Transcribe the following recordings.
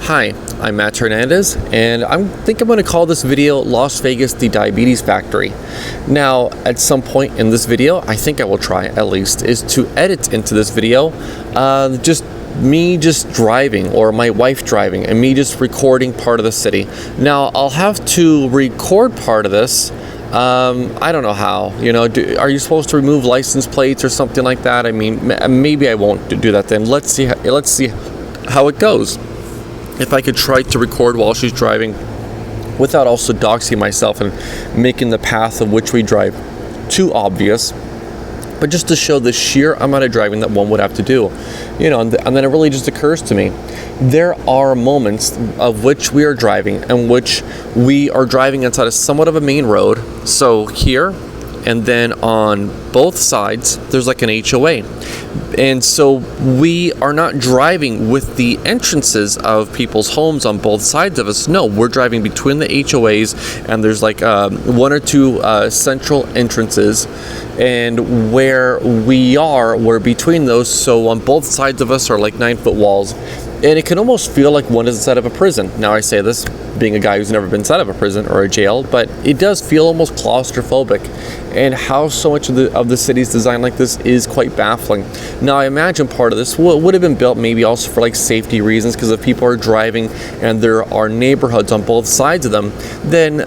Hi, I'm Matt Hernandez, and I think I'm going to call this video Las Vegas, the Diabetes Factory. Now, at some point in this video, I think I will try at least, is to edit into this video just me just driving, or my wife driving, and me just recording part of the city. Now, I'll have to record part of this. I don't know how, are you supposed to remove license plates or something like that? I mean, maybe I won't do that then. Let's see how it goes. If I could try to record while she's driving without also doxing myself and making the path of which we drive too obvious, but just to show the sheer amount of driving that one would have to do, and then it really just occurs to me, there are moments of which we are driving and which we are driving inside of somewhat of a main road. So here, and then on both sides, there's like an HOA. And so we are not driving with the entrances of people's homes on both sides of us. No, we're driving between the HOAs, and there's like one or two central entrances. And where we're between those. So on both sides of us are like 9-foot walls. And it can almost feel like one is inside of a prison. Now, I say this being a guy who's never been inside of a prison or a jail, but it does feel almost claustrophobic. And how so much of the city's design like this is quite baffling. Now, I imagine part of this would have been built maybe also for like safety reasons, because if people are driving and there are neighborhoods on both sides of them, then,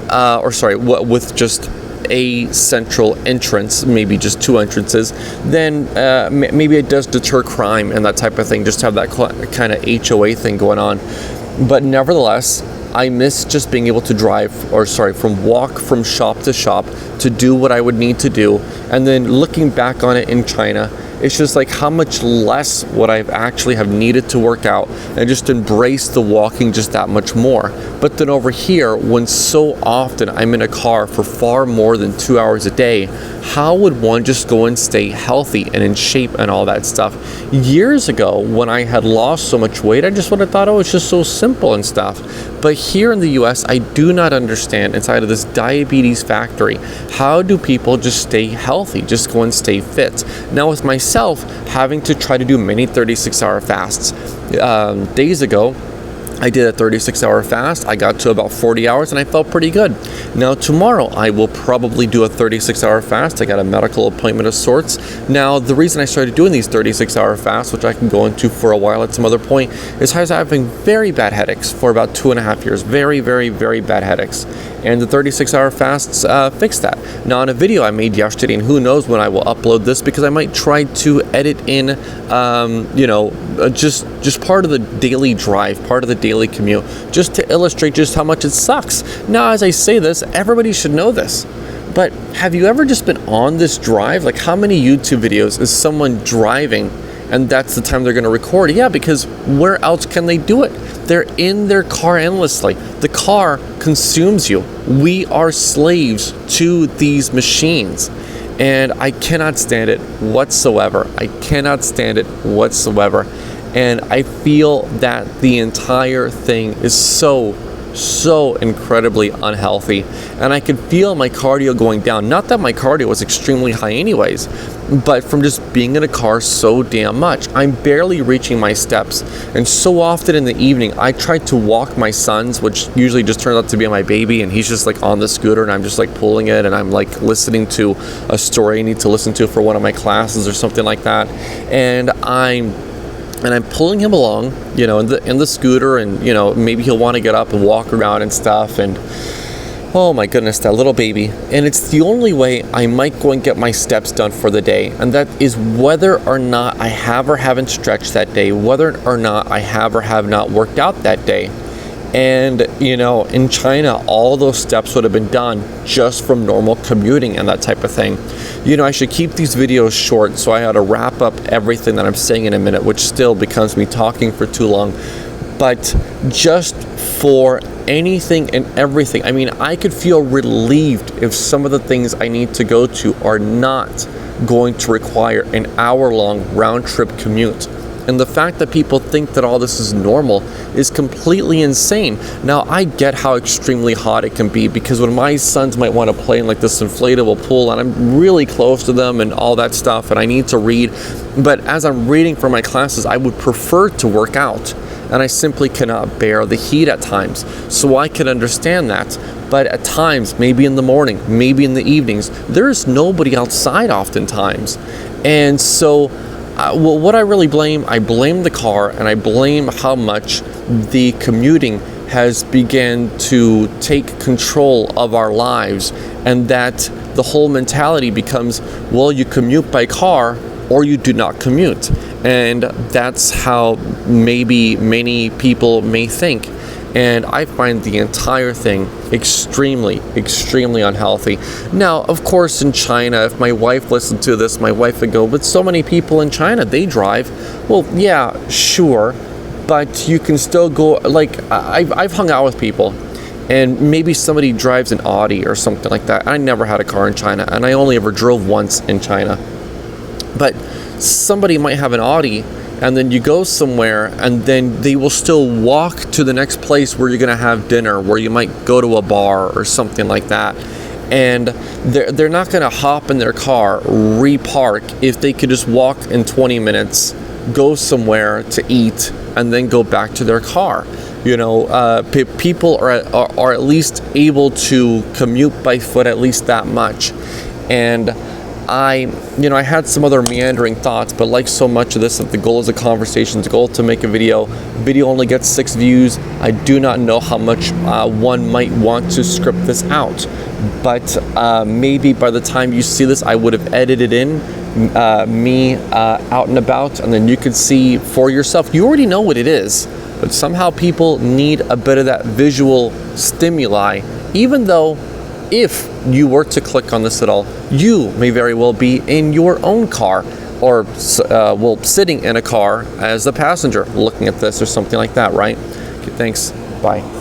with just a central entrance, maybe just two entrances, then maybe it does deter crime and that type of thing, just to have that kind of HOA thing going on. But nevertheless, I miss just being able to walk from shop to shop to do what I would need to do. And then looking back on it in China, it's just like how much less would I actually have needed to work out and just embrace the walking just that much more. But then over here, when so often I'm in a car for far more than 2 hours a day, how would one just go and stay healthy and in shape and all that stuff? Years ago, when I had lost so much weight, I just would have thought, oh, it's just so simple and stuff. But here in the US, I do not understand, inside of this diabetes factory, how do people just stay healthy, just go and stay fit? Now, with myself having to try to do many 36-hour fasts, days ago, I did a 36-hour fast. I got to about 40 hours and I felt pretty good. Now tomorrow I will probably do a 36-hour fast. I got a medical appointment of sorts. Now the reason I started doing these 36-hour fasts, which I can go into for a while at some other point, is I was having very bad headaches for about 2.5 years. Very, very, very bad headaches. And the 36-hour fasts fixed that. Now, in a video I made yesterday, and who knows when I will upload this, because I might try to edit in, just part of the daily drive, part of the daily commute, just to illustrate just how much it sucks. Now, as I say this, everybody should know this. But have you ever just been on this drive? Like, how many YouTube videos is someone driving and that's the time they're going to record? Yeah, because where else can they do it? They're in their car endlessly. The car consumes you. We are slaves to these machines. And I cannot stand it whatsoever. And I feel that the entire thing is so incredibly unhealthy, and I could feel my cardio going down. Not that my cardio was extremely high anyways, but from just being in a car so damn much, I'm barely reaching my steps. And so often in the evening, I try to walk my sons, which usually just turns out to be my baby, and he's just like on the scooter and I'm just like pulling it, and I'm like listening to a story I need to listen to for one of my classes or something like that, and I'm pulling him along, in the scooter, and, maybe he'll want to get up and walk around and stuff. And oh my goodness, that little baby. And it's the only way I might go and get my steps done for the day. And that is whether or not I have or haven't stretched that day, whether or not I have or have not worked out that day. And, in China, all those steps would have been done just from normal commuting and that type of thing. I should keep these videos short, so I had to wrap up everything that I'm saying in a minute, which still becomes me talking for too long. But just for anything and everything, I mean, I could feel relieved if some of the things I need to go to are not going to require an hour-long round-trip commute. And the fact that people think that all this is normal is completely insane. Now, I get how extremely hot it can be, because when my sons might want to play in like this inflatable pool and I'm really close to them and all that stuff, and I need to read, but as I'm reading for my classes, I would prefer to work out. and I simply cannot bear the heat at times. So I can understand that. But at times, maybe in the morning, maybe in the evenings, there is nobody outside oftentimes. And so what I really blame, I blame the car, and I blame how much the commuting has begun to take control of our lives, and that the whole mentality becomes, well, you commute by car or you do not commute. And that's how maybe many people may think. And I find the entire thing extremely, extremely unhealthy. Now, of course, in China, if my wife listened to this, my wife would go, but so many people in China, they drive. Well, yeah, sure, but you can still go, like, I've hung out with people, and maybe somebody drives an Audi or something like that. I never had a car in China, and I only ever drove once in China. But somebody might have an Audi, and then you go somewhere, and then they will still walk to the next place where you're going to have dinner, where you might go to a bar or something like that. And they're not going to hop in their car, repark, if they could just walk in 20 minutes, go somewhere to eat, and then go back to their car. You know, people are at least able to commute by foot at least that much. And I had some other meandering thoughts, but like so much of this, if the goal is a conversation, the goal to make a video only gets 6 views. I do not know how much one might want to script this out, but maybe by the time you see this, I would have edited in me out and about, and then you could see for yourself. You already know what it is, but somehow people need a bit of that visual stimuli, even though if you were to click on this at all, you may very well be in your own car, or sitting in a car as a passenger looking at this or something like that, right? Okay, thanks. Bye.